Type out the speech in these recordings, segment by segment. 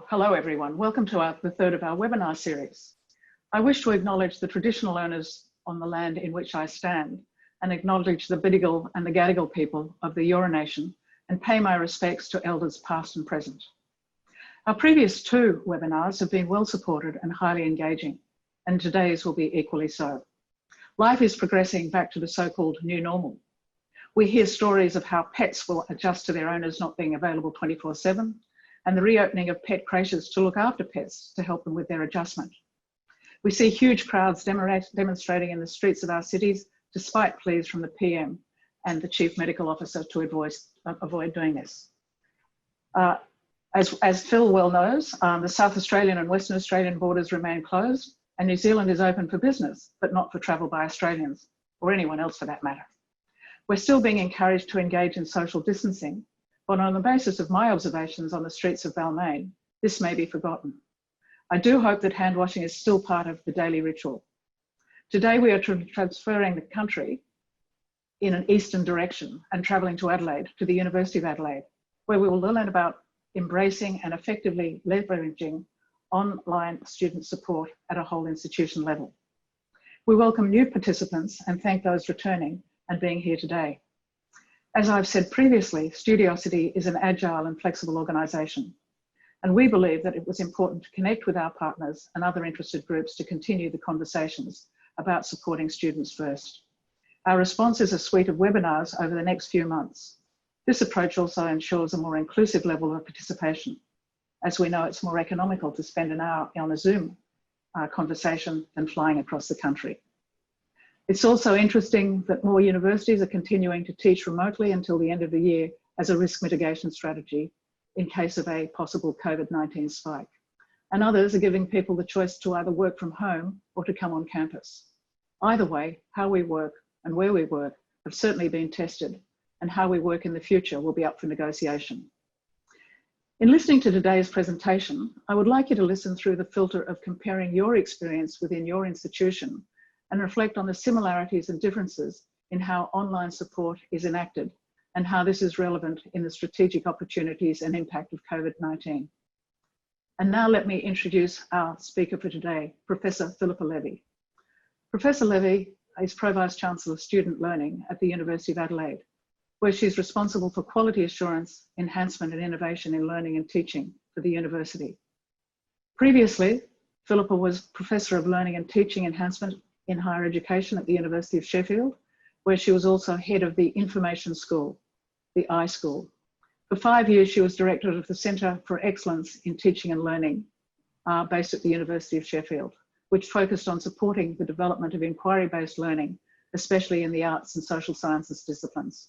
hello everyone. Welcome to the third of our webinar series. I wish to acknowledge the traditional owners on the land in which I stand and acknowledge the Bidjigal and the Gadigal people of the Eora Nation and pay my respects to elders past and present. Our previous two webinars have been well supported and highly engaging, and today's will be equally so. Life is progressing back to the so-called new normal. We hear stories of how pets will adjust to their owners not being available 24/7, and the reopening of pet creches to look after pets to help them with their adjustment. We see huge crowds demonstrating in the streets of our cities, despite pleas from the PM and the Chief Medical Officer to avoid doing this. As Phil well knows, the South Australian and Western Australian borders remain closed, and New Zealand is open for business, but not for travel by Australians, or anyone else for that matter. We're still being encouraged to engage in social distancing, but on the basis of my observations on the streets of Balmain, this may be forgotten. I do hope that hand washing is still part of the daily ritual. Today we are transferring the country in an eastern direction and travelling to Adelaide, to the University of Adelaide, where we will learn about embracing and effectively leveraging online student support at a whole institution level. We welcome new participants and thank those returning and being here today. As I've said previously, Studiosity is an agile and flexible organisation, and we believe that it was important to connect with our partners and other interested groups to continue the conversations about supporting students first. Our response is a suite of webinars over the next few months. This approach also ensures a more inclusive level of participation, as we know it's more economical to spend an hour on a Zoom conversation than flying across the country. It's also interesting that more universities are continuing to teach remotely until the end of the year as a risk mitigation strategy in case of a possible COVID-19 spike. And others are giving people the choice to either work from home or to come on campus. Either way, how we work and where we work have certainly been tested, and how we work in the future will be up for negotiation. In listening to today's presentation, I would like you to listen through the filter of comparing your experience within your institution and reflect on the similarities and differences in how online support is enacted and how this is relevant in the strategic opportunities and impact of COVID-19. And now let me introduce our speaker for today, Professor Philippa Levy. Professor Levy is Pro-Vice Chancellor of Student Learning at the University of Adelaide, where she's responsible for quality assurance, enhancement and innovation in learning and teaching for the university. Previously, Philippa was Professor of Learning and Teaching Enhancement in Higher Education at the University of Sheffield, where she was also head of the Information School, the iSchool. For 5 years, she was director of the Centre for Excellence in Teaching and Learning, based at the University of Sheffield, which focused on supporting the development of inquiry-based learning, especially in the arts and social sciences disciplines.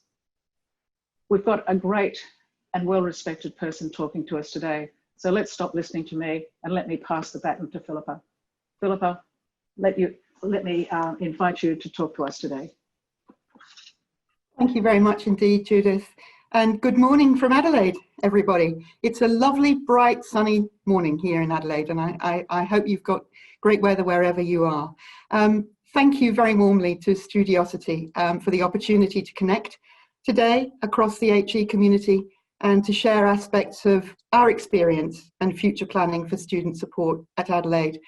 We've got a great and well-respected person talking to us today, so let's stop listening to me and let me pass the baton to Philippa. Philippa, let me invite you to talk to us today. Thank you very much indeed, Judith. And good morning from Adelaide, everybody. It's a lovely, bright, sunny morning here in Adelaide, and I hope you've got great weather wherever you are. Thank you very warmly to Studiosity for the opportunity to connect today across the HE community and to share aspects of our experience and future planning for student support at Adelaide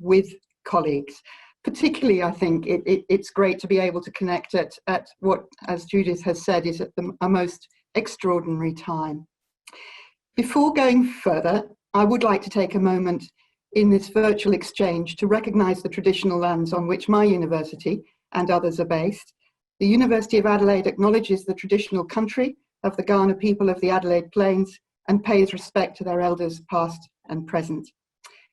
with colleagues. Particularly, I think it's great to be able to connect at what, as Judith has said, is at a most extraordinary time. Before going further, I would like to take a moment in this virtual exchange to recognise the traditional lands on which my university and others are based. The University of Adelaide acknowledges the traditional country of the Kaurna people of the Adelaide Plains and pays respect to their elders past and present.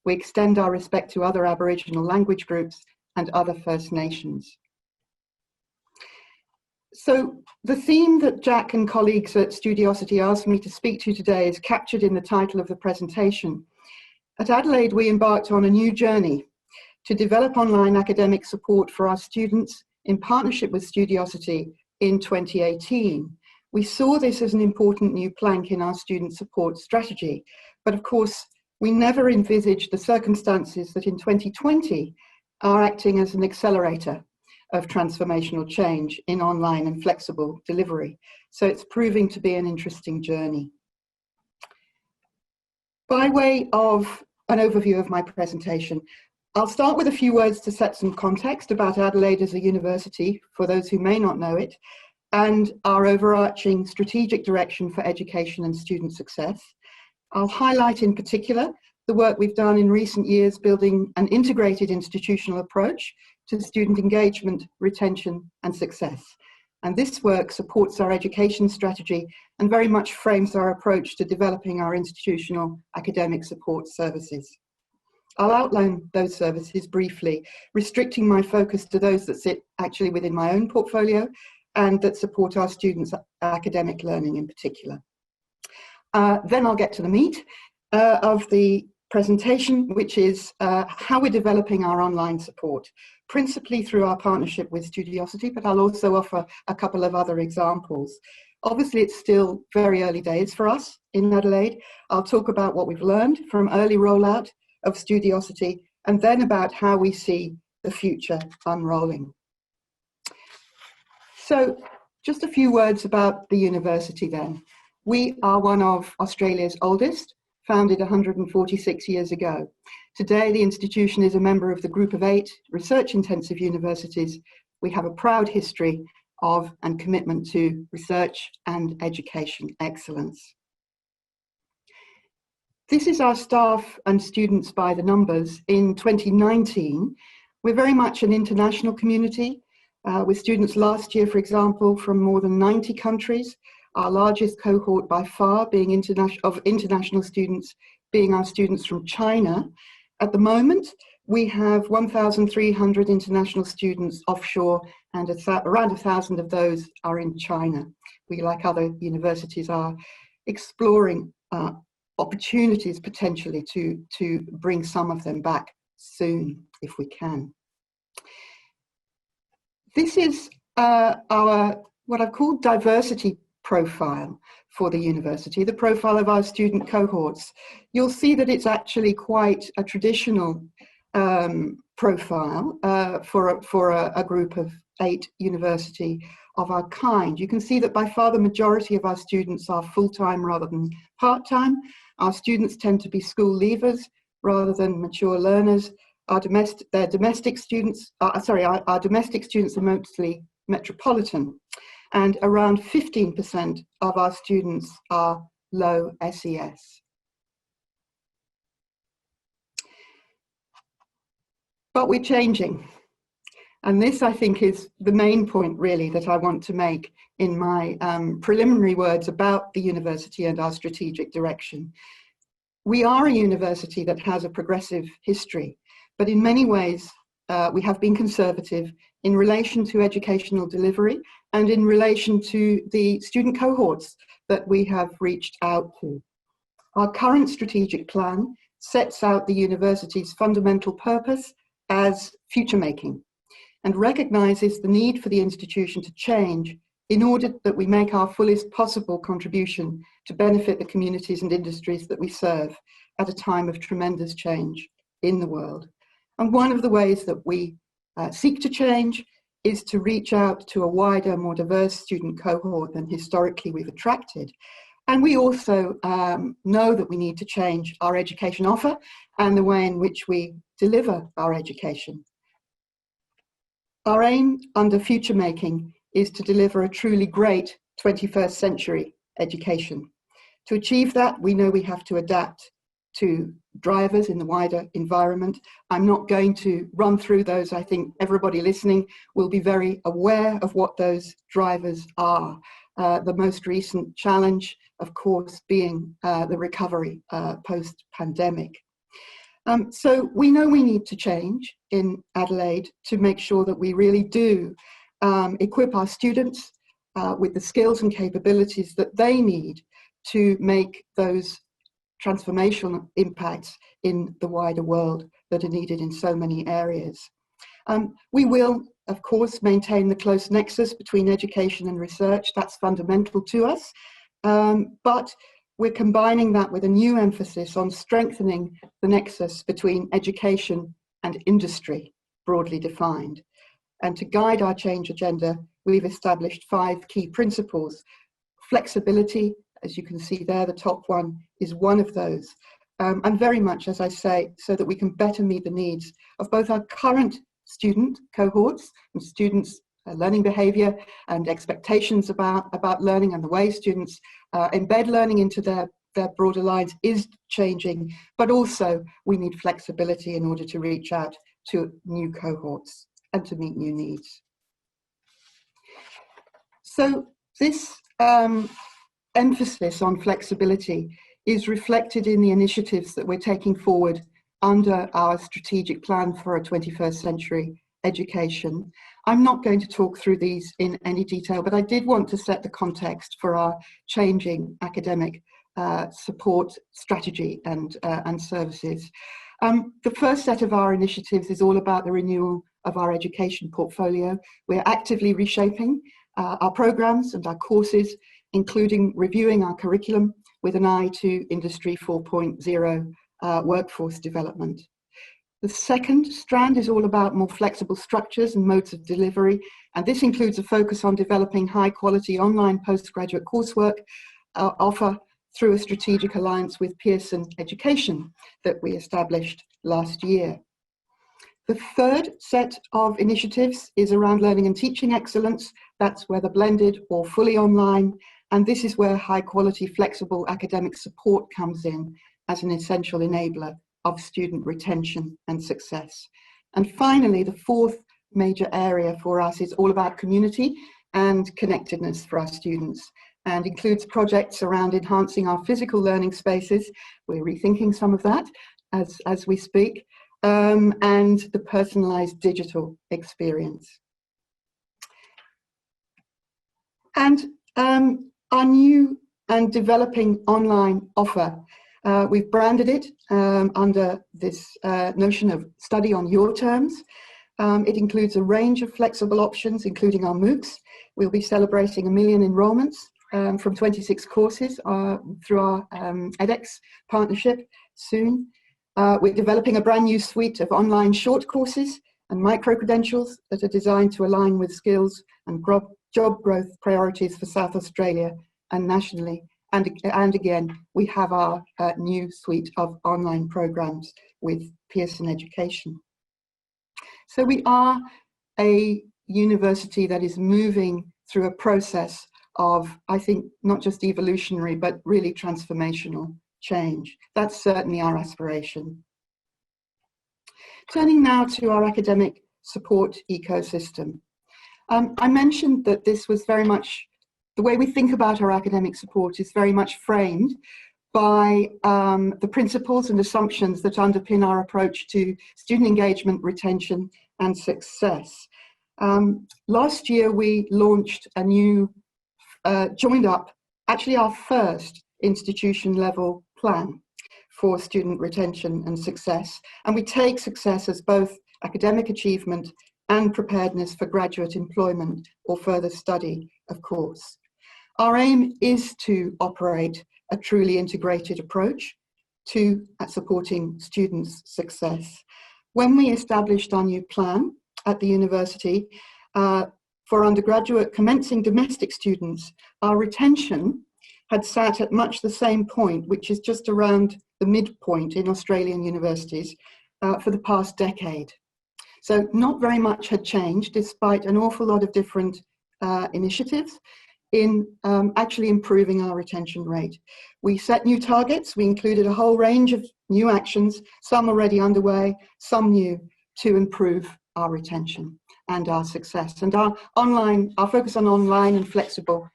We extend our respect to other Aboriginal language groups and other First Nations. So the theme that Jack and colleagues at Studiosity asked me to speak to today is captured in the title of the presentation. At Adelaide, we embarked on a new journey to develop online academic support for our students in partnership with Studiosity in 2018. We saw this as an important new plank in our student support strategy, but of course, we never envisaged the circumstances that in 2020 are acting as an accelerator of transformational change in online and flexible delivery. So it's proving to be an interesting journey. By way of an overview of my presentation, I'll start with a few words to set some context about Adelaide as a university, for those who may not know it, and our overarching strategic direction for education and student success. I'll highlight in particular the work we've done in recent years building an integrated institutional approach to student engagement, retention and success. And this work supports our education strategy and very much frames our approach to developing our institutional academic support services. I'll outline those services briefly, restricting my focus to those that sit actually within my own portfolio and that support our students' academic learning in particular. Then I'll get to the meat of the presentation, which is how we're developing our online support, principally through our partnership with Studiosity, but I'll also offer a couple of other examples. Obviously, it's still very early days for us in Adelaide. I'll talk about what we've learned from early rollout of Studiosity, and then about how we see the future unrolling. So just a few words about the university then. We are one of Australia's oldest, founded 146 years ago. Today, the institution is a member of the group of 8 research-intensive universities. We have a proud history of and commitment to research and education excellence. This is our staff and students by the numbers. In 2019, we're very much an international community, with students last year, for example, from more than 90 countries. Our largest cohort by far being international students, being our students from China. At the moment, we have 1,300 international students offshore, and around 1,000 of those are in China. We, like other universities, are exploring opportunities potentially to bring some of them back soon, if we can. This is our, what I've called diversity profile for the university, the profile of our student cohorts. You'll see that it's actually quite a traditional profile for a group of 8 university of our kind. You can see that by far the majority of our students are full-time rather than part-time. Our students tend to be school leavers rather than mature learners. Our domestic students are mostly metropolitan, and around 15% of our students are low-SES. But we're changing. And this, I think, is the main point, really, that I want to make in my preliminary words about the university and our strategic direction. We are a university that has a progressive history, but in many ways, we have been conservative in relation to educational delivery and in relation to the student cohorts that we have reached out to. Our current strategic plan sets out the university's fundamental purpose as future making and recognises the need for the institution to change in order that we make our fullest possible contribution to benefit the communities and industries that we serve at a time of tremendous change in the world. And one of the ways that we seek to change is to reach out to a wider, more diverse student cohort than historically we've attracted. And we also know that we need to change our education offer and the way in which we deliver our education. Our aim under future making is to deliver a truly great 21st century education. To achieve that, we know we have to adapt to drivers in the wider environment. I'm not going to run through those. I think everybody listening will be very aware of what those drivers are. The most recent challenge, of course, being the recovery post-pandemic. So we know we need to change in Adelaide to make sure that we really do equip our students with the skills and capabilities that they need to make those transformational impacts in the wider world that are needed in so many areas. We will, of course, maintain the close nexus between education and research. That's fundamental to us. But we're combining that with a new emphasis on strengthening the nexus between education and industry, broadly defined. And to guide our change agenda, we've established 5 key principles. Flexibility, as you can see there, the top one is one of those. and very much, as I say, so that we can better meet the needs of both our current student cohorts and students' learning behaviour and expectations about learning, and the way students embed learning into their broader lives is changing, but also we need flexibility in order to reach out to new cohorts and to meet new needs. So this emphasis on flexibility is reflected in the initiatives that we're taking forward under our strategic plan for a 21st century education. I'm not going to talk through these in any detail, but I did want to set the context for our changing academic support strategy and services. The first set of our initiatives is all about the renewal of our education portfolio. We're actively reshaping our programs and our courses, including reviewing our curriculum with an eye to Industry 4.0 workforce development. The second strand is all about more flexible structures and modes of delivery, and this includes a focus on developing high quality online postgraduate coursework offer through a strategic alliance with Pearson Education that we established last year. The third set of initiatives is around learning and teaching excellence. That's whether blended or fully online, and this is where high quality flexible academic support comes in as an essential enabler of student retention and success. And finally, the fourth major area for us is all about community and connectedness for our students, and includes projects around enhancing our physical learning spaces. We're rethinking some of that as we speak, and the personalised digital experience. And our new and developing online offer, we've branded it under this notion of study on your terms. It includes a range of flexible options, including our MOOCs. We'll be celebrating 1 million enrolments from 26 courses through our edX partnership soon. We're developing a brand new suite of online short courses and micro-credentials that are designed to align with skills and job growth priorities for South Australia and nationally. And again, we have our new suite of online programs with Pearson Education. So we are a university that is moving through a process of, I think, not just evolutionary, but really transformational change. That's certainly our aspiration. Turning now to our academic support ecosystem. I mentioned that this was very much, the way we think about our academic support is very much framed by the principles and assumptions that underpin our approach to student engagement, retention, and success. Last year, we launched a new, joined up, actually our first institution level plan for student retention and success. And we take success as both academic achievement and preparedness for graduate employment or further study, of course. Our aim is to operate a truly integrated approach to supporting students' success. When we established our new plan at the university for undergraduate commencing domestic students, our retention had sat at much the same point, which is just around the midpoint in Australian universities for the past decade. So not very much had changed, despite an awful lot of different initiatives in actually improving our retention rate. We set new targets. We included a whole range of new actions, some already underway, some new, to improve our retention and our success. And our focus on online and flexible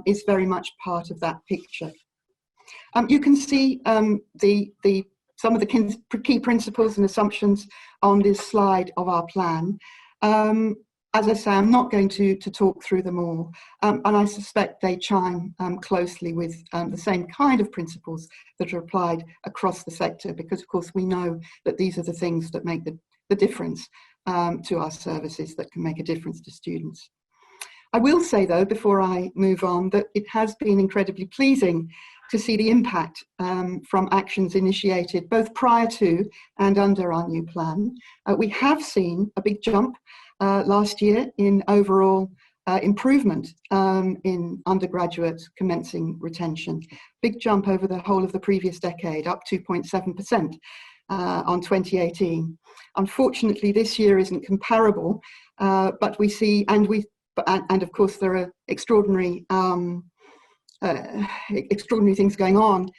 is very much part of that picture. You can see some of the key principles and assumptions on this slide of our plan. As I say, I'm not going to talk through them all, and I suspect they chime closely with the same kind of principles that are applied across the sector, because of course we know that these are the things that make the difference to our services, that can make a difference to students. I will say though, before I move on, that it has been incredibly pleasing to see the impact from actions initiated both prior to and under our new plan. We have seen a big jump last year in overall improvement in undergraduate commencing retention. Big jump over the whole of the previous decade, up 2.7% on 2018. Unfortunately, this year isn't comparable, but we see, and of course there are extraordinary things going on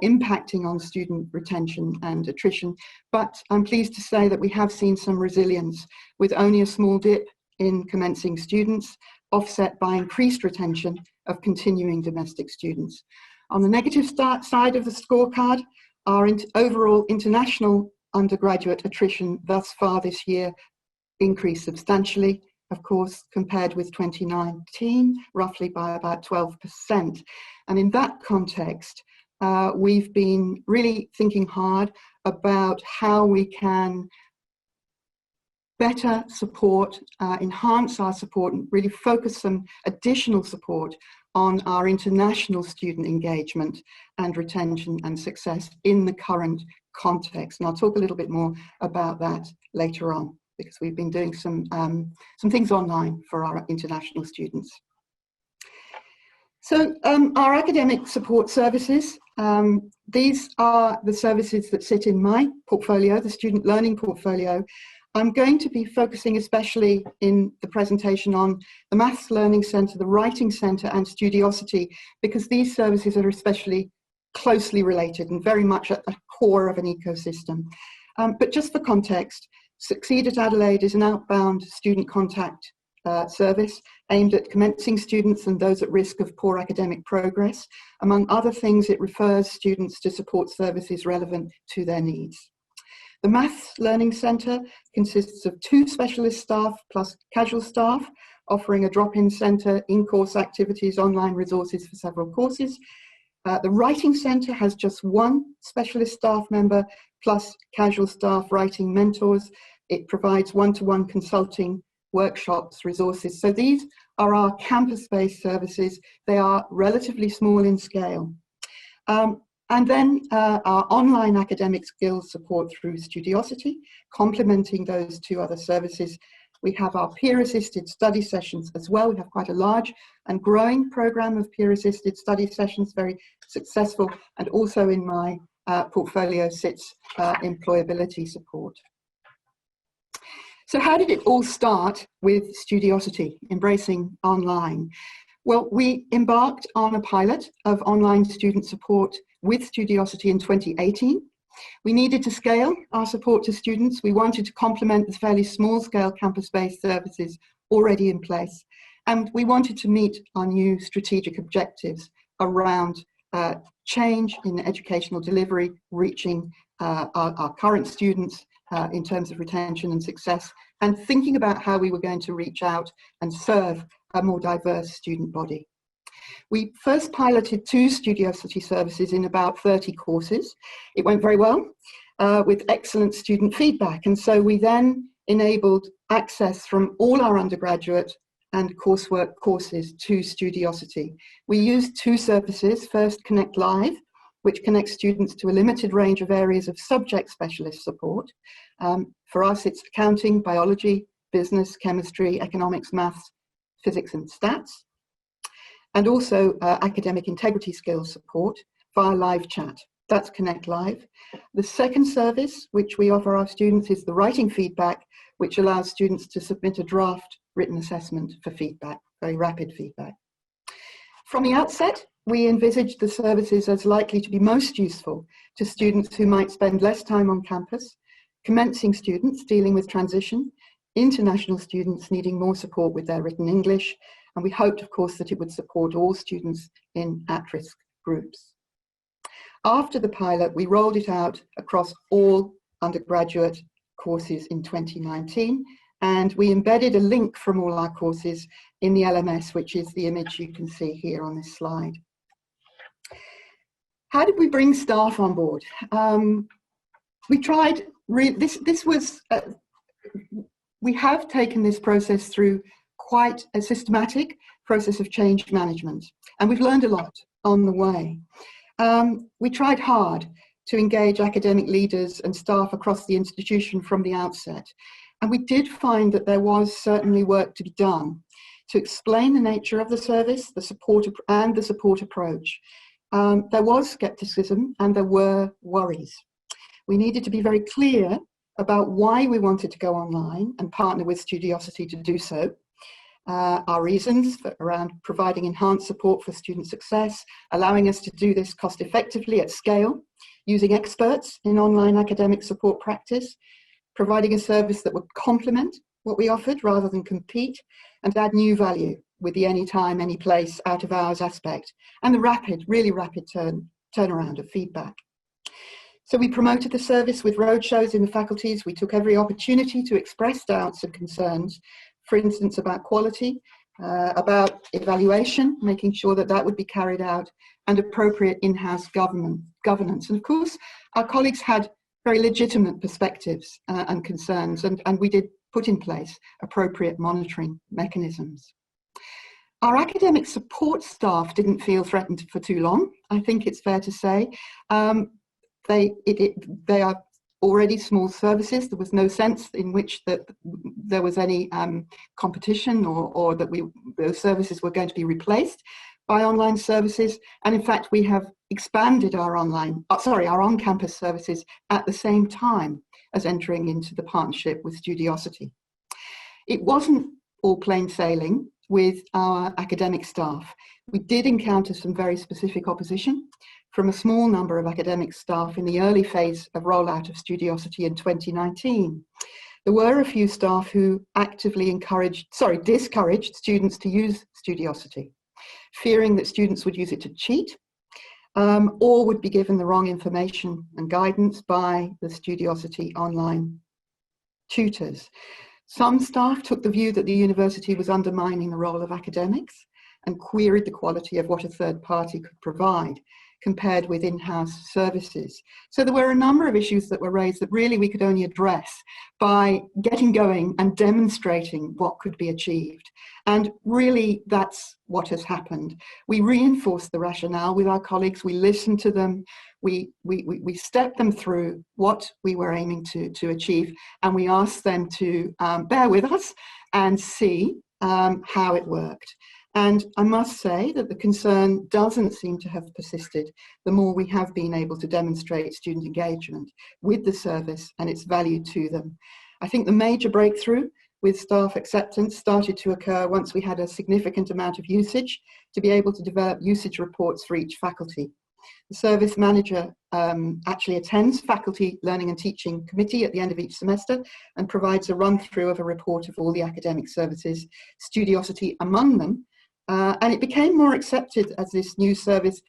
impacting on student retention and attrition. But I'm pleased to say that we have seen some resilience, with only a small dip in commencing students, offset by increased retention of continuing domestic students. On the negative side of the scorecard, our overall international undergraduate attrition thus far this year increased substantially, of course, compared with 2019, roughly by about 12%. And in that context, we've been really thinking hard about how we can better support, enhance our support, and really focus some additional support on our international student engagement and retention and success in the current context. And I'll talk a little bit more about that later on, because we've been doing some things online for our international students. So our academic support services, these are the services that sit in my portfolio, the student learning portfolio. I'm going to be focusing especially in the presentation on the Maths Learning Centre, the Writing Centre and Studiosity, because these services are especially closely related and very much at the core of an ecosystem. But just for context, Succeed at Adelaide is an outbound student contact service aimed at commencing students and those at risk of poor academic progress. Among other things, it refers students to support services relevant to their needs. The Maths Learning Centre consists of 2 specialist staff plus casual staff, offering a drop-in centre, in-course activities, online resources for several courses. The Writing Centre has just 1 specialist staff member plus casual staff writing mentors. It provides one-to-one consulting, workshops, resources. So these are our campus-based services. They are relatively small in scale. And then our online academic skills support through Studiosity, complementing those 2 other services. We have our peer-assisted study sessions as well. We have quite a large and growing program of peer-assisted study sessions, very successful. And also in my portfolio sits employability support. So how did it all start with Studiosity, embracing online? Well, we embarked on a pilot of online student support with Studiosity in 2018. We needed to scale our support to students. We wanted to complement the fairly small-scale campus-based services already in place. And we wanted to meet our new strategic objectives around change in educational delivery, reaching our current students in terms of retention and success, and thinking about how we were going to reach out and serve a more diverse student body. We first piloted 2 Studiosity services in about 30 courses. It went very well with excellent student feedback. And so we then enabled access from all our undergraduate and coursework courses to Studiosity. We used 2 services. First, Connect Live, which connects students to a limited range of areas of subject specialist support. For us, it's accounting, biology, business, chemistry, economics, maths, physics and stats. And also academic integrity skills support via live chat. That's Connect Live. The second service, which we offer our students, is the Writing Feedback, which allows students to submit a draft written assessment for feedback, very rapid feedback. From the outset, we envisaged the services as likely to be most useful to students who might spend less time on campus, commencing students dealing with transition, international students needing more support with their written English, and we hoped, of course, that it would support all students in at-risk groups. After the pilot, we rolled it out across all undergraduate courses in 2019, and we embedded a link from all our courses in the LMS, which is the image you can see here on this slide. How did we bring staff on board? We tried, we have taken this process through quite a systematic process of change management, and we've learned a lot on the way. We tried hard to engage academic leaders and staff across the institution from the outset, and we did find that there was certainly work to be done. to explain the nature of the service, the support approach. There was skepticism and there were worries. We needed to be very clear about why we wanted to go online and partner with Studiosity to do so. Our reasons around providing enhanced support for student success, allowing us to do this cost effectively at scale, using experts in online academic support practice, providing a service that would complement what we offered rather than compete, and add new value with the anytime, any place, out of hours aspect, and the really rapid turnaround of feedback. So we promoted the service with roadshows in the faculties. We took every opportunity to express doubts and concerns, for instance, about quality, about evaluation, making sure that that would be carried out, and appropriate in-house governance. And of course, our colleagues had very legitimate perspectives and concerns, and we did put in place appropriate monitoring mechanisms. Our academic support staff didn't feel threatened for too long, I think it's fair to say. They are already small services. There was no sense in which that there was any competition or that those services were going to be replaced by online services. And in fact, we have expanded our on-campus services at the same time as entering into the partnership with Studiosity. It wasn't all plain sailing with our academic staff. We did encounter some very specific opposition from a small number of academic staff in the early phase of rollout of Studiosity in 2019. There were a few staff who actively discouraged students to use Studiosity, fearing that students would use it to cheat or would be given the wrong information and guidance by the Studiosity online tutors. Some staff took the view that the university was undermining the role of academics and queried the quality of what a third party could provide compared with in-house services. So there were a number of issues that were raised that really we could only address by getting going and demonstrating what could be achieved. And really that's what has happened. We reinforced the rationale with our colleagues, we listened to them, we stepped them through what we were aiming to achieve, and we asked them to bear with us and see how it worked. And I must say that the concern doesn't seem to have persisted the more we have been able to demonstrate student engagement with the service and its value to them. I think the major breakthrough with staff acceptance started to occur once we had a significant amount of usage to be able to develop usage reports for each faculty. The service manager actually attends faculty learning and teaching committee at the end of each semester and provides a run-through of a report of all the academic services, Studiosity among them. And it became more accepted as this new service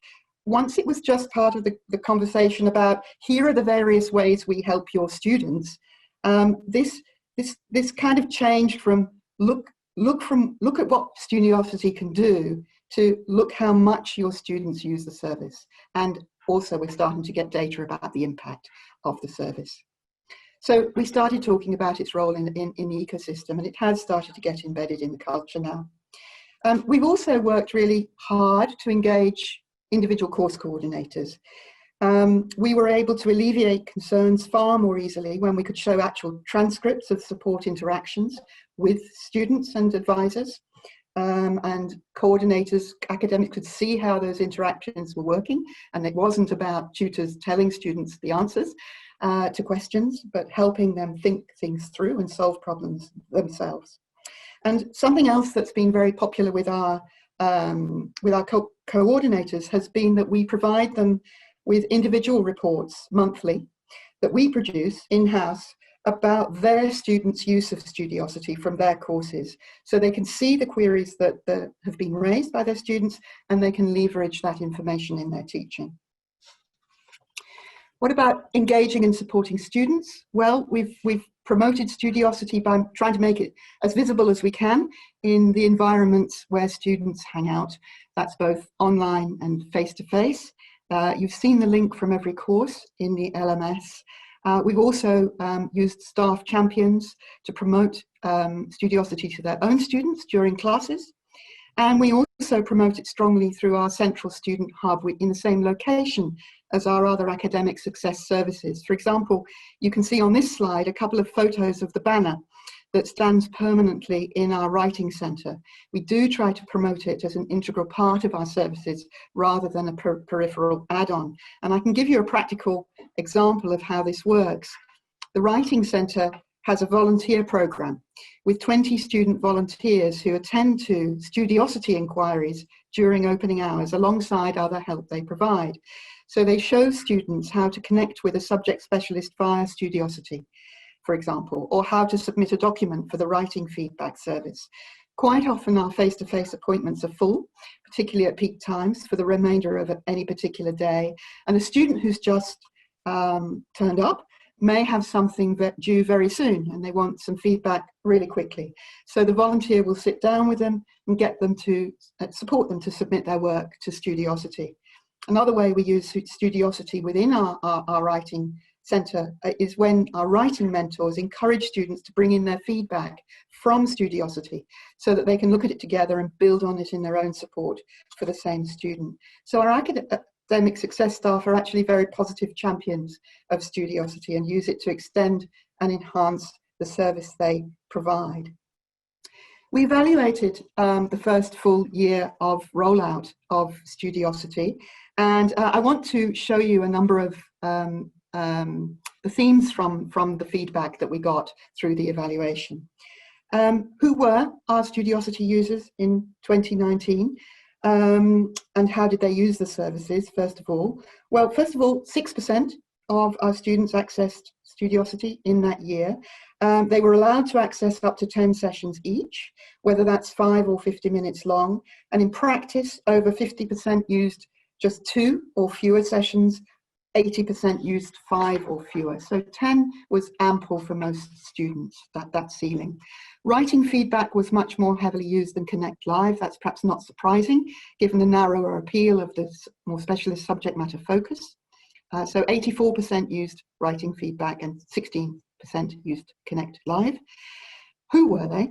once it was just part of the conversation about here are the various ways we help your students. This kind of changed from look at what Studiosity can do to look how much your students use the service. And also we're starting to get data about the impact of the service. So we started talking about its role in the ecosystem, and it has started to get embedded in the culture now. We've also worked really hard to engage individual course coordinators. We were able to alleviate concerns far more easily when we could show actual transcripts of support interactions with students and advisors. And coordinators, academics could see how those interactions were working, and it wasn't about tutors telling students the answers to questions, but helping them think things through and solve problems themselves. And something else that's been very popular with our coordinators has been that we provide them with individual reports monthly that we produce in-house about their students' use of Studiosity from their courses. So they can see the queries that have been raised by their students, and they can leverage that information in their teaching. What about engaging and supporting students? Well, we've promoted Studiosity by trying to make it as visible as we can in the environments where students hang out. That's both online and face-to-face. You've seen the link from every course in the LMS. We've also used staff champions to promote Studiosity to their own students during classes. And we also promote it strongly through our central student hub in the same location as our other academic success services. For example, you can see on this slide a couple of photos of the banner that stands permanently in our writing centre. We do try to promote it as an integral part of our services rather than a peripheral add-on. And I can give you a practical example of how this works. The writing centre has a volunteer programme with 20 student volunteers who attend to Studiosity inquiries during opening hours alongside other help they provide. So they show students how to connect with a subject specialist via Studiosity, for example, or how to submit a document for the writing feedback service. Quite often our face-to-face appointments are full, particularly at peak times for the remainder of any particular day. And a student who's just turned up may have something due very soon and they want some feedback really quickly. So the volunteer will sit down with them and get them to support them to submit their work to Studiosity. Another way we use Studiosity within our writing centre is when our writing mentors encourage students to bring in their feedback from Studiosity so that they can look at it together and build on it in their own support for the same student. So our academic success staff are actually very positive champions of Studiosity and use it to extend and enhance the service they provide. We evaluated the first full year of rollout of Studiosity, and I want to show you a number of the themes from the feedback that we got through the evaluation. Who were our Studiosity users in 2019? And how did they use the services, first of all? Well, first of all, 6% of our students accessed Studiosity in that year. They were allowed to access up to 10 sessions each, whether that's 5 or 50 minutes long. And in practice, over 50% used just 2 or fewer sessions, 80% used 5 or fewer. So 10 was ample for most students, that ceiling. Writing feedback was much more heavily used than Connect Live. That's perhaps not surprising, given the narrower appeal of this more specialist subject matter focus. So 84% used writing feedback and 16% used Connect Live. Who were they?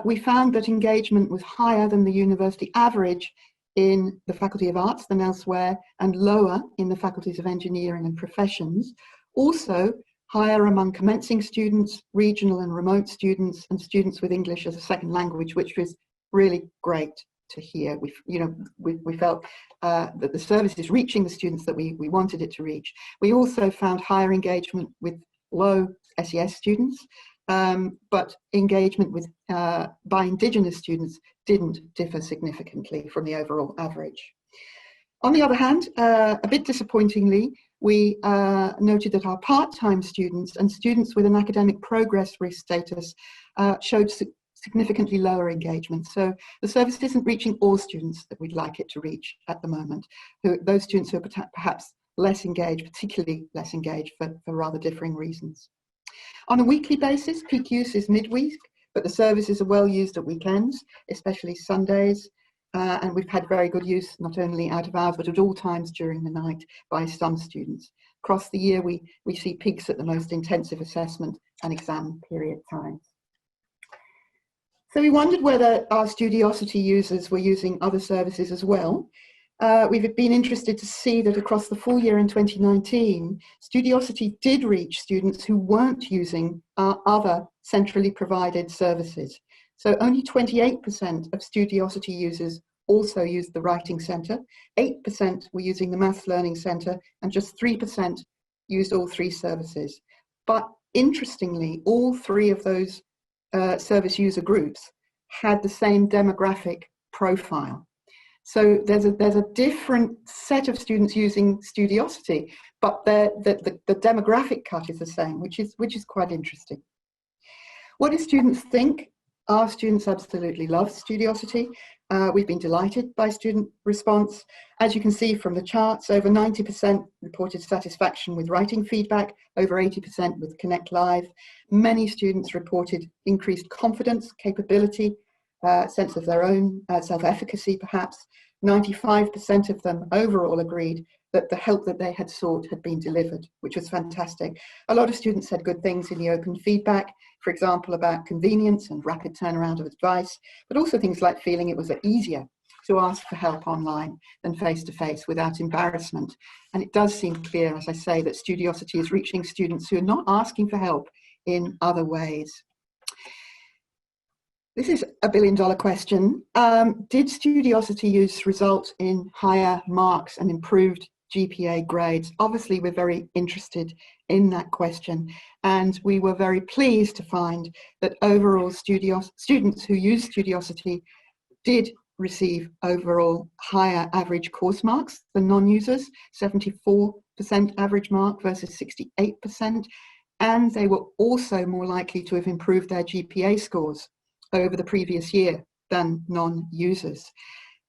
We found that engagement was higher than the university average in the Faculty of Arts than elsewhere, and lower in the faculties of engineering and professions. Also higher among commencing students, regional and remote students, and students with English as a second language, which was really great to hear. We felt that the service is reaching the students that we wanted it to reach. We also found higher engagement with low-SES students, but engagement with by Indigenous students didn't differ significantly from the overall average. On the other hand, a bit disappointingly, we noted that our part-time students and students with an academic progress risk status showed significantly lower engagement. So the service isn't reaching all students that we'd like it to reach at the moment. Those students who are perhaps less engaged, particularly less engaged for rather differing reasons. On a weekly basis, peak use is midweek, but the services are well used at weekends, especially Sundays. And we've had very good use, not only out of hours, but at all times during the night by some students. Across the year, we see peaks at the most intensive assessment and exam period times. So we wondered whether our Studiosity users were using other services as well. We've been interested to see that across the full year in 2019, Studiosity did reach students who weren't using our other centrally provided services. So only 28% of Studiosity users also used the Writing Centre, 8% were using the Maths Learning Centre, and just 3% used all 3 services. But interestingly, all 3 of those service user groups had the same demographic profile. So there's a different set of students using Studiosity, but the demographic cut is the same, which is quite interesting. What do students think? Our students absolutely love Studiosity. We've been delighted by student response. As you can see from the charts, over 90% reported satisfaction with writing feedback, over 80% with Connect Live. Many students reported increased confidence, capability, sense of their own self-efficacy perhaps. 95% of them overall agreed that the help that they had sought had been delivered, which was fantastic. A lot of students said good things in the open feedback, for example, about convenience and rapid turnaround of advice, but also things like feeling it was easier to ask for help online than face-to-face without embarrassment. And it does seem clear, as I say, that Studiosity is reaching students who are not asking for help in other ways. This is a billion-dollar question. Did Studiosity use result in higher marks and improved GPA grades? Obviously, we're very interested in that question, and we were very pleased to find that overall students who used Studiosity did receive overall higher average course marks than non-users, 74% average mark versus 68%, and they were also more likely to have improved their GPA scores over the previous year than non-users.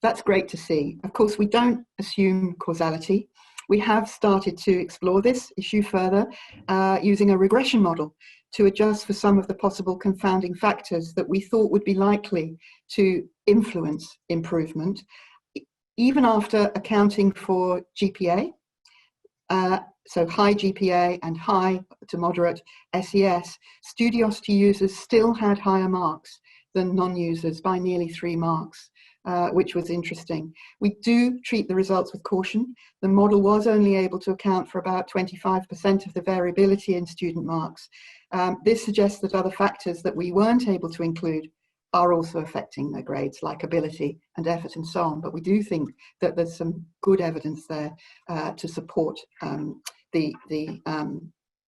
That's great to see. Of course, we don't assume causality. We have started to explore this issue further using a regression model to adjust for some of the possible confounding factors that we thought would be likely to influence improvement, even after accounting for GPA, so high GPA and high to moderate SES. Studiosity users still had higher marks than non-users by nearly 3 marks, which was interesting. We do treat the results with caution. The model was only able to account for about 25% of the variability in student marks. This suggests that other factors that we weren't able to include are also affecting their grades, like ability and effort and so on. But we do think that there's some good evidence there to support the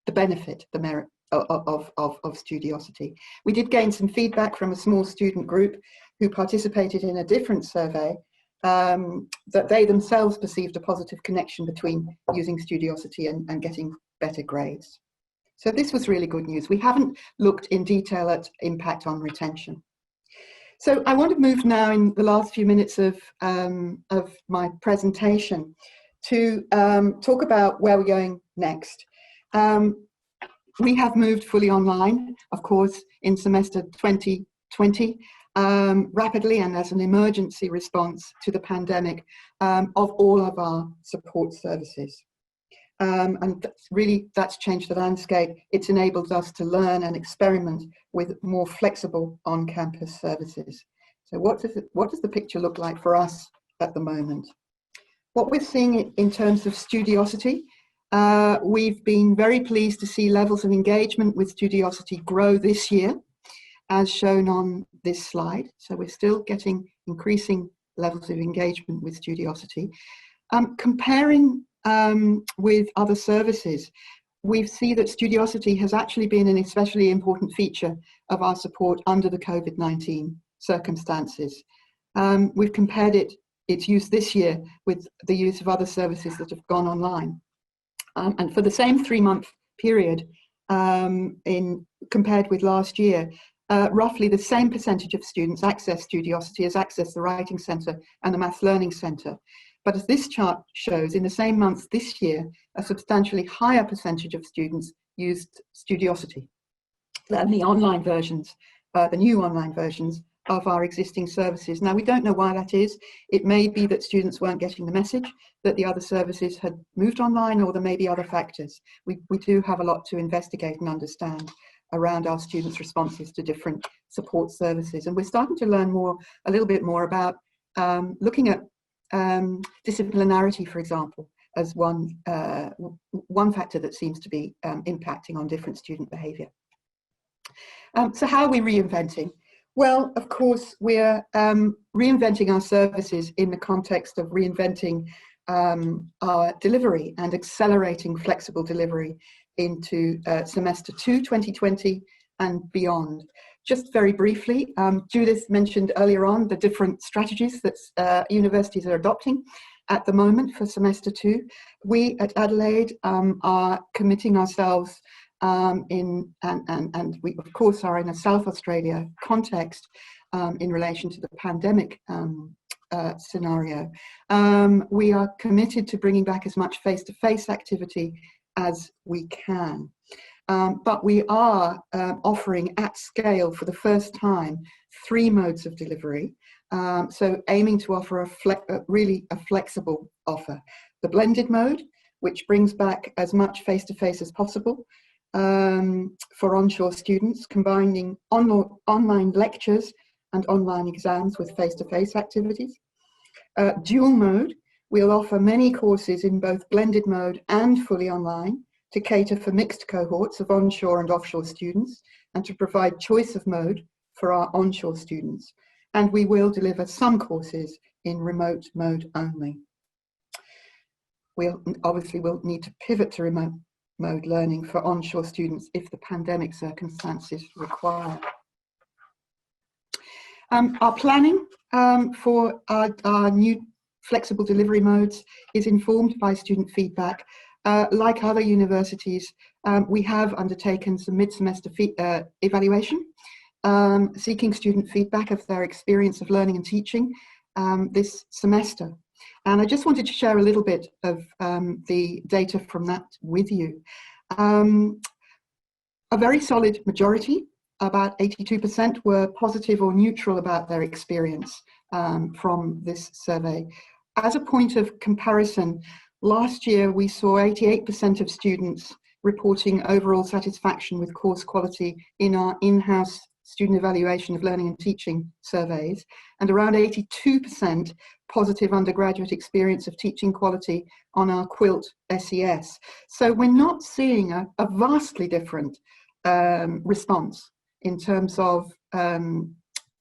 benefit, the merit of Studiosity. We did gain some feedback from a small student group who participated in a different survey that they themselves perceived a positive connection between using Studiosity and getting better grades. So this was really good news. We haven't looked in detail at impact on retention. So I want to move now in the last few minutes of my presentation to talk about where we're going next. We have moved fully online, of course, in semester 2020, rapidly and as an emergency response to the pandemic of all of our support services. And that's changed the landscape. It's enabled us to learn and experiment with more flexible on-campus services. So what does the picture look like for us at the moment? What we're seeing in terms of Studiosity, we've been very pleased to see levels of engagement with Studiosity grow this year, as shown on this slide. So we're still getting increasing levels of engagement with Studiosity. Comparing with other services, we see that Studiosity has actually been an especially important feature of our support under the COVID-19 circumstances. We've compared its use this year with the use of other services that have gone online. And for the same 3-month period, compared with last year, roughly the same percentage of students access Studiosity as access the Writing Centre and the Maths Learning Centre. But as this chart shows, in the same months this year, a substantially higher percentage of students used Studiosity than the online versions, the new online versions of our existing services. Now, we don't know why that is. It may be that students weren't getting the message that the other services had moved online, or there may be other factors. We do have a lot to investigate and understand around our students' responses to different support services. And we're starting to learn a little bit more about looking at disciplinarity, for example, as one factor that seems to be impacting on different student behaviour. So how are we reinventing? Well, of course, we're reinventing our services in the context of reinventing our delivery and accelerating flexible delivery into semester 2, 2020 and beyond. Just very briefly, Judyth mentioned earlier on the different strategies that universities are adopting at the moment for semester 2. We at Adelaide are committing ourselves and we of course are in a South Australia context in relation to the pandemic scenario. We are committed to bringing back as much face-to-face activity as we can. But we are offering at scale for the first time 3 modes of delivery. So aiming to offer really a flexible offer. The blended mode, which brings back as much face-to-face as possible for onshore students, combining online lectures and online exams with face-to-face activities. Dual mode, we'll offer many courses in both blended mode and fully online to cater for mixed cohorts of onshore and offshore students and to provide choice of mode for our onshore students, and we will deliver some courses in remote mode only. We'll need to pivot to remote mode learning for onshore students if the pandemic circumstances require. Our planning for our new flexible delivery modes is informed by student feedback. Like other universities, we have undertaken some mid-semester evaluation, seeking student feedback of their experience of learning and teaching this semester. And I just wanted to share a little bit of the data from that with you. A very solid majority, about 82%, were positive or neutral about their experience from this survey. As a point of comparison, last year we saw 88% of students reporting overall satisfaction with course quality in our in-house student evaluation of learning and teaching surveys, and around 82% positive undergraduate experience of teaching quality on our Quilt SES. So we're not seeing a vastly different response in terms of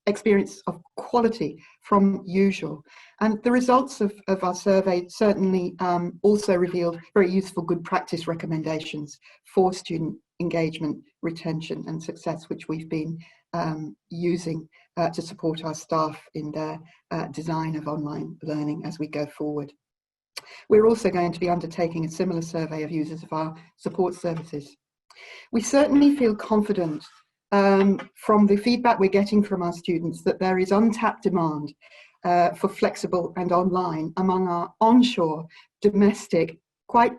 experience of quality from usual. And the results of our survey certainly also revealed very useful good practice recommendations for student engagement, retention and success, which we've been using to support our staff in their design of online learning as we go forward. We're also going to be undertaking a similar survey of users of our support services. We certainly feel confident from the feedback we're getting from our students that there is untapped demand for flexible and online among our onshore, domestic, quite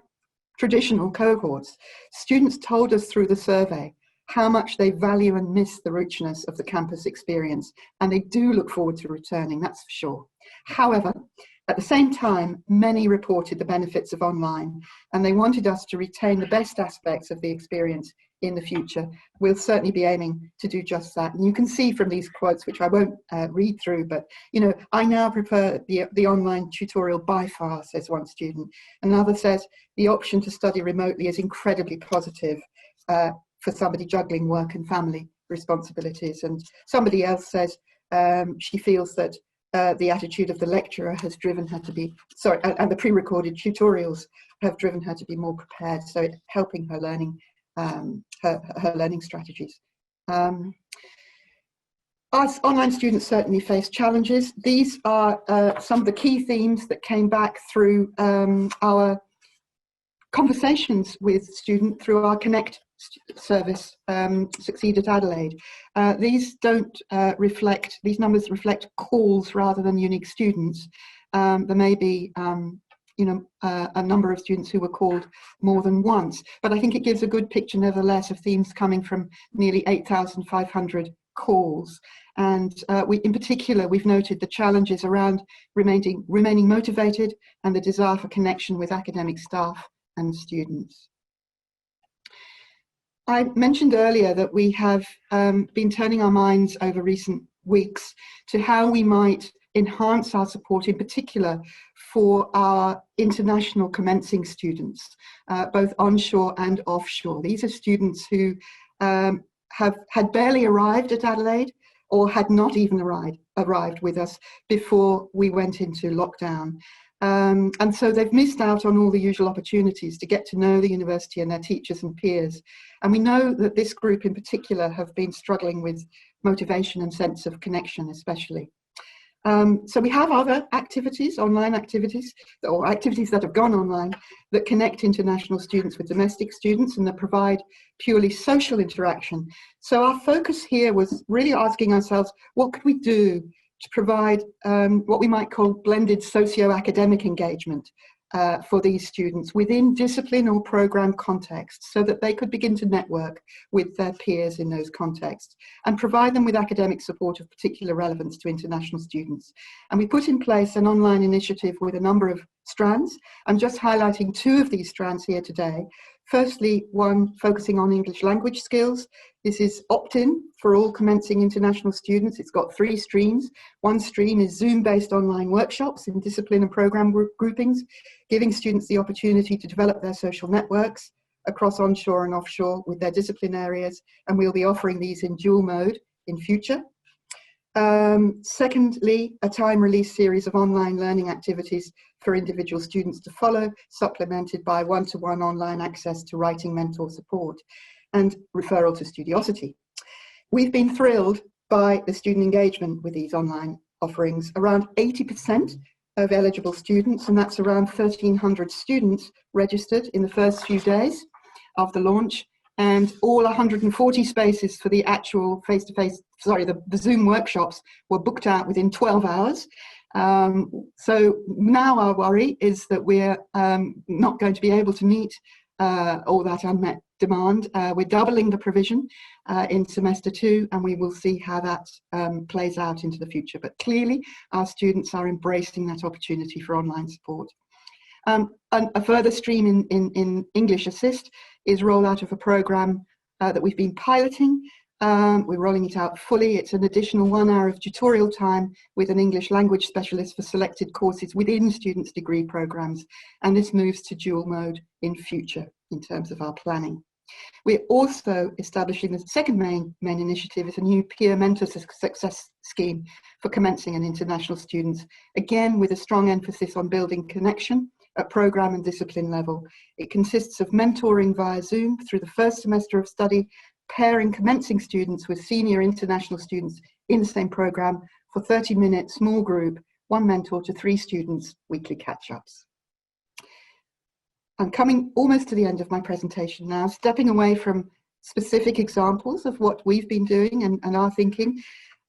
traditional cohorts. Students told us through the survey how much they value and miss the richness of the campus experience, and they do look forward to returning, that's for sure. However, at the same time, many reported the benefits of online, and they wanted us to retain the best aspects of the experience in the future. We'll certainly be aiming to do just that. And you can see from these quotes, which I won't read through, but I now prefer the online tutorial by far, says one student. Another says, the option to study remotely is incredibly positive for somebody juggling work and family responsibilities. And somebody else says she feels that the attitude of the lecturer has driven her to be, and the pre-recorded tutorials have driven her to be more prepared, so helping her learning, her learning strategies. Us online students certainly face challenges. These are some of the key themes that came back through our conversations with students through our Connect service, Succeed at Adelaide. These numbers reflect calls rather than unique students. There may be a number of students who were called more than once, but I think it gives a good picture nevertheless of themes coming from nearly 8,500 calls. And in particular, we've noted the challenges around remaining motivated and the desire for connection with academic staff and students. I mentioned earlier that we have been turning our minds over recent weeks to how we might enhance our support, in particular for our international commencing students, both onshore and offshore. These are students who had barely arrived at Adelaide or had not even arrived with us before we went into lockdown. And so they've missed out on all the usual opportunities to get to know the university and their teachers and peers. And we know that this group in particular have been struggling with motivation and sense of connection especially. So we have other activities, online activities, or activities that have gone online that connect international students with domestic students and that provide purely social interaction. So our focus here was really asking ourselves, what could we do to provide what we might call blended socio-academic engagement for these students within discipline or program contexts, so that they could begin to network with their peers in those contexts and provide them with academic support of particular relevance to international students. And we put in place an online initiative with a number of strands. I'm just highlighting two of these strands here today. Firstly, one focusing on English language skills. This is opt-in for all commencing international students. It's got 3 streams. One stream is Zoom-based online workshops in discipline and program groupings, giving students the opportunity to develop their social networks across onshore and offshore with their discipline areas. And we'll be offering these in dual mode, in future. Secondly, a time-release series of online learning activities for individual students to follow, supplemented by one-to-one online access to writing mentor support and referral to Studiosity. We've been thrilled by the student engagement with these online offerings. Around 80% of eligible students, and that's around 1,300 students registered in the first few days of the launch, and all 140 spaces for the actual face-to-face, the Zoom workshops were booked out within 12 hours. So now our worry is that we're not going to be able to meet all that unmet demand. We're doubling the provision in semester 2, and we will see how that plays out into the future. But clearly, our students are embracing that opportunity for online support. And a further stream in English Assist is rollout of a program that we've been piloting. We're rolling it out fully. It's an additional 1 hour of tutorial time with an English language specialist for selected courses within students' degree programs. And this moves to dual mode in future in terms of our planning. We're also establishing the second main initiative is a new peer mentor success scheme for commencing and international students, again with a strong emphasis on building connection at program and discipline level. It consists of mentoring via Zoom through the first semester of study, pairing commencing students with senior international students in the same program for 30-minute small group, 1 mentor to 3 students, weekly catch-ups. I'm coming almost to the end of my presentation now, stepping away from specific examples of what we've been doing and our thinking.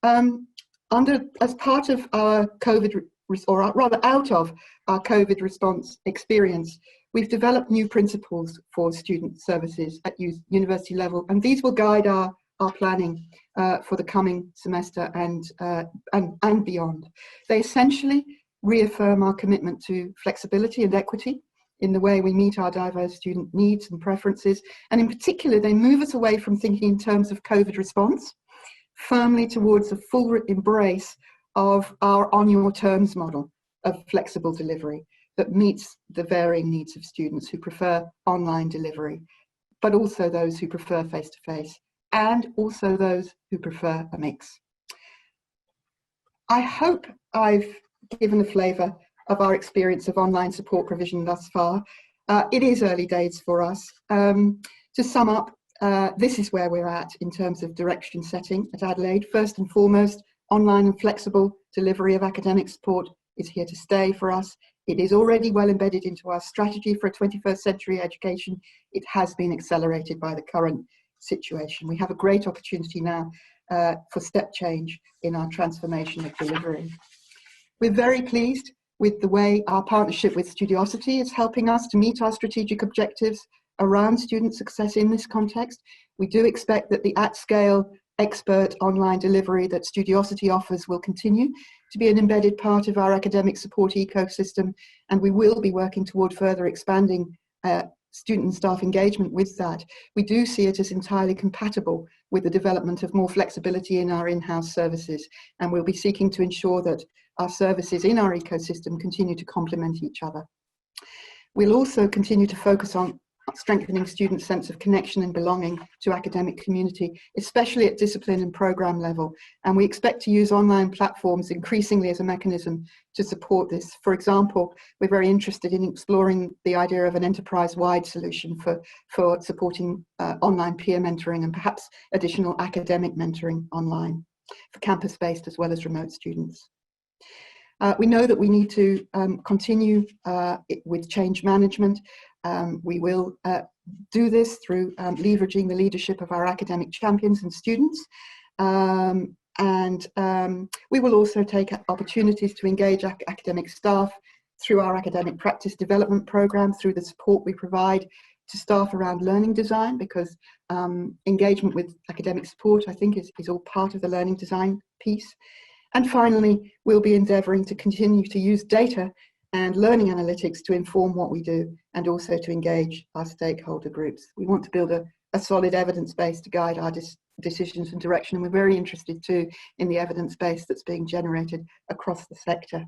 As part of our COVID, or rather out of our COVID response experience, we've developed new principles for student services at university level, and these will guide our planning for the coming semester and beyond. They essentially reaffirm our commitment to flexibility and equity in the way we meet our diverse student needs and preferences, and in particular, they move us away from thinking in terms of COVID response, firmly towards a full embrace of our on your terms model of flexible delivery that meets the varying needs of students who prefer online delivery, but also those who prefer face-to-face, and also those who prefer a mix. I hope I've given a flavour of our experience of online support provision thus far. It is early days for us. To sum up, this is where we're at in terms of direction setting at Adelaide. First and foremost, online and flexible delivery of academic support is here to stay for us. It is already well embedded into our strategy for a 21st century education. It has been accelerated by the current situation. We have a great opportunity now for step change in our transformation of delivery. We're very pleased with the way our partnership with Studiosity is helping us to meet our strategic objectives around student success in this context. We do expect that the at-scale expert online delivery that Studiosity offers will continue to be an embedded part of our academic support ecosystem, and we will be working toward further expanding student and staff engagement with that. We do see it as entirely compatible with the development of more flexibility in our in-house services, and we'll be seeking to ensure that our services in our ecosystem continue to complement each other. We'll also continue to focus on strengthening students' sense of connection and belonging to academic community, especially at discipline and program level. And we expect to use online platforms increasingly as a mechanism to support this. For example, we're very interested in exploring the idea of an enterprise-wide solution for supporting online peer mentoring and perhaps additional academic mentoring online for campus-based as well as remote students. We know that we need to continue with change management. We will do this through leveraging the leadership of our academic champions and students. We will also take opportunities to engage academic staff through our academic practice development program, through the support we provide to staff around learning design, because engagement with academic support, I think, is all part of the learning design piece. And finally, we'll be endeavouring to continue to use data and learning analytics to inform what we do and also to engage our stakeholder groups. We want to build a solid evidence base to guide our decisions and direction, and we're very interested too in the evidence base that's being generated across the sector.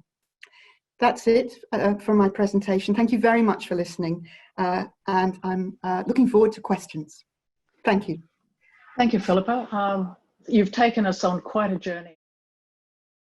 That's it for my presentation. Thank you very much for listening, and I'm looking forward to questions. Thank you. Thank you, Philippa. you've taken us on quite a journey.